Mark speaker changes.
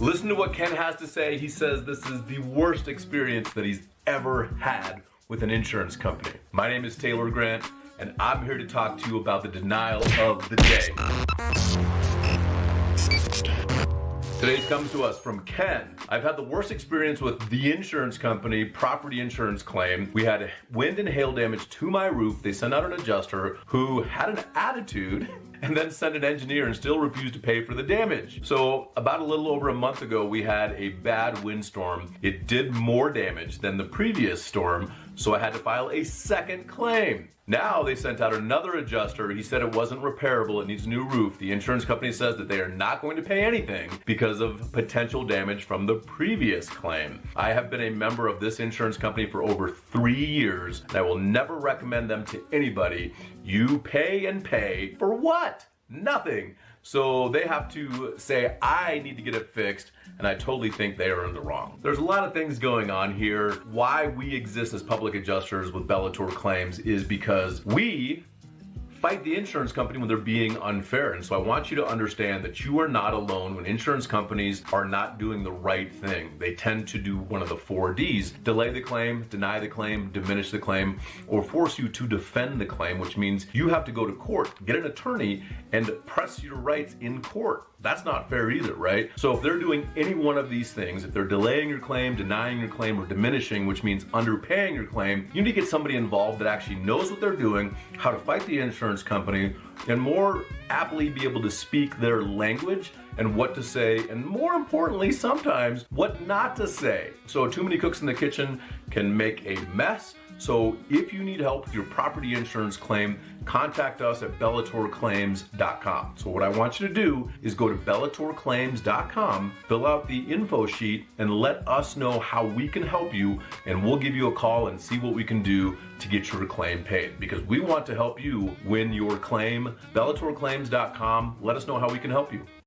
Speaker 1: Listen to what Ken has to say. He says this is the worst experience that he's ever had with an insurance company. My name is Taylor Grant, and I'm here to talk to you about the denial of the day. Today's comes to us from Ken. I've had the worst experience with the insurance company, property insurance claim. We had wind and hail damage to my roof. They sent out an adjuster who had an attitude and then sent an engineer and still refused to pay for the damage. So about a little over a month ago, we had a bad windstorm. It did more damage than the previous storm, so I had to file a second claim. Now they sent out another adjuster. He said it wasn't repairable, it needs a new roof. The insurance company says that they are not going to pay anything because of potential damage from the previous claim. I have been a member of this insurance company for over 3 years, and I will never recommend them to anybody. You pay and pay for what? Nothing. So they have to say, I need to get it fixed, and I totally think they are in the wrong. There's a lot of things going on here. Why we exist as public adjusters with Bellator Claims is because we fight the insurance company when they're being unfair. And so I want you to understand that you are not alone when insurance companies are not doing the right thing. They tend to do one of the 4 Ds: delay the claim, deny the claim, diminish the claim, or force you to defend the claim, which means you have to go to court, get an attorney, and press your rights in court. That's not fair either, right? So if they're doing any one of these things, if they're delaying your claim, denying your claim, or diminishing, which means underpaying your claim, you need to get somebody involved that actually knows what they're doing, how to fight the insurance company, and more aptly be able to speak their language and what to say, and more importantly, sometimes what not to say. So too many cooks in the kitchen can make a mess. So if you need help with your property insurance claim, contact us at BellatorClaims.com. So what I want you to do is go to BellatorClaims.com, fill out the info sheet, and let us know how we can help you, and we'll give you a call and see what we can do to get your claim paid, because we want to help you win your claim. BellatorClaims.com, let us know how we can help you.